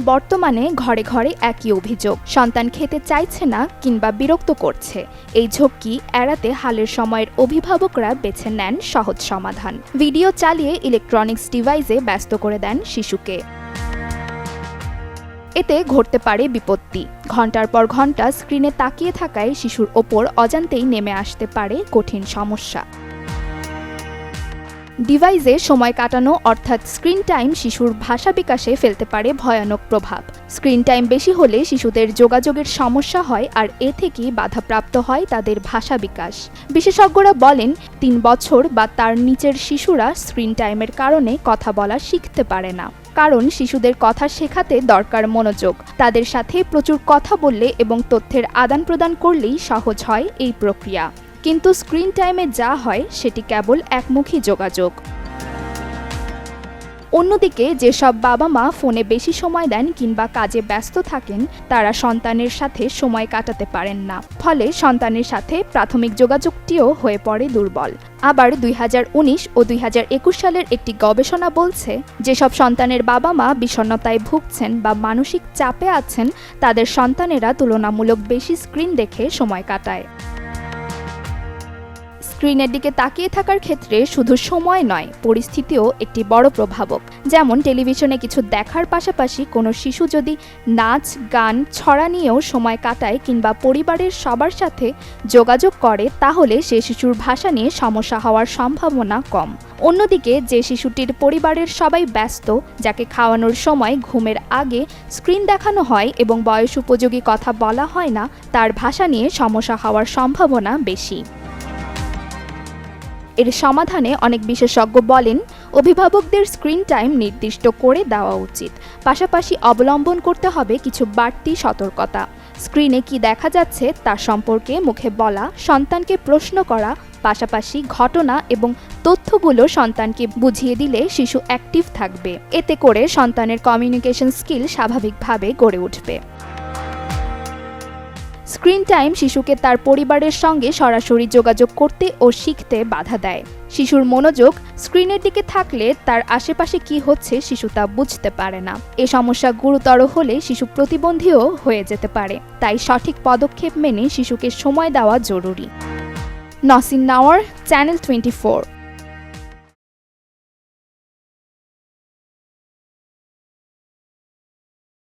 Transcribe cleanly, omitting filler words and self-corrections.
বর্তমানে ঘরে ঘরে একই অভিযোগ, সন্তান খেতে চাইছে না কিংবা বিরক্ত করছে। এই ঝক্কি এড়াতে হালের সময়ের অভিভাবকরা বেছে নেন সহজ সমাধান। ভিডিও চালিয়ে ইলেকট্রনিক্স ডিভাইসে ব্যস্ত করে দেন শিশুকে। এতে ঘটতে পারে বিপত্তি। ঘন্টার পর ঘন্টা স্ক্রিনে তাকিয়ে থাকায় শিশুর ওপর অজান্তেই নেমে আসতে পারে কঠিন সমস্যা। ডিভাইসে সময় কাটানো অর্থাৎ স্ক্রিন টাইম শিশুর ভাষা বিকাশে ফেলতে পারে ভয়ানক প্রভাব। স্ক্রিন টাইম বেশি হলে শিশুদের যোগাযোগের সমস্যা হয় আর এ থেকেই বাধাপ্রাপ্ত হয় তাদের ভাষা বিকাশ। বিশেষজ্ঞরা বলেন ৩ বছর বা তার নিচের শিশুরা স্ক্রিন টাইমের কারণে কথা বলা শিখতে পারে না। কারণ শিশুদের কথা শেখাতে দরকার মনোযোগ। তাদের সাথে প্রচুর কথা বললে এবং তথ্যের আদান প্রদান করলেই সহজ হয় এই প্রক্রিয়া। কিন্তু স্ক্রিন টাইমে যা হয় সেটি কেবল একমুখী যোগাযোগ। অন্যদিকে যেসব বাবা মা ফোনে বেশি সময় দেন কিংবা কাজে ব্যস্ত থাকেন তারা সন্তানের সাথে সময় কাটাতে পারেন না। ফলে সন্তানের সাথে প্রাথমিক যোগাযোগটিও হয়ে পড়ে দুর্বল। আবার 2019 ও 2021 সালের একটি গবেষণা বলছে যেসব সন্তানের বাবা মা বিষণ্ণতায় ভুগছেন বা মানসিক চাপে আছেন তাদের সন্তানেরা তুলনামূলক বেশি স্ক্রিন দেখে সময় কাটায়। স্ক্রিনের দিকে তাকিয়ে থাকার ক্ষেত্রে শুধু সময় নয়, পরিস্থিতিও একটি বড় প্রভাবক। যেমন টেলিভিশনে কিছু দেখার পাশাপাশি কোনো শিশু যদি নাচ, গান, ছড়া নিয়েও সময় কাটায় কিংবা পরিবারের সবার সাথে যোগাযোগ করে তাহলে সে শিশুর ভাষা নিয়ে সমস্যা হওয়ার সম্ভাবনা কম। অন্যদিকে যে শিশুটির পরিবারের সবাই ব্যস্ত, যাকে খাওয়ানোর সময় ঘুমের আগে স্ক্রিন দেখানো হয় এবং বয়স উপযোগী কথা বলা হয় না, তার ভাষা নিয়ে সমস্যা হওয়ার সম্ভাবনা বেশি। এর সমাধানে অনেক বিশেষজ্ঞ বলেন অভিভাবকদের স্ক্রিন টাইম নির্দিষ্ট করে দেওয়া উচিত। পাশাপাশি অবলম্বন করতে হবে কিছু বাড়তি সতর্কতা। স্ক্রিনে কি দেখা যাচ্ছে তা সম্পর্কে মুখে বলা, সন্তানকে প্রশ্ন করা, পাশাপাশি ঘটনা এবং তথ্যগুলো সন্তানকে বুঝিয়ে দিলে শিশু অ্যাক্টিভ থাকবে। এতে করে সন্তানের কমিউনিকেশন স্কিল স্বাভাবিকভাবে গড়ে উঠবে। স্ক্রিন টাইম শিশুকে তার পরিবারের সঙ্গে সরাসরি যোগাযোগ করতে ও শিখতে বাধা দেয়। শিশুর মনোযোগ স্ক্রিনের দিকে থাকলে তার আশেপাশে কি হচ্ছে শিশু তা বুঝতে পারে না। এ সমস্যা গুরুতর হলে শিশু প্রতিবন্ধীও হয়ে যেতে পারে। তাই সঠিক পদক্ষেপ মেনে শিশুকে সময় দেওয়া জরুরি। নসিন নাওয়ার, চ্যানেল 24।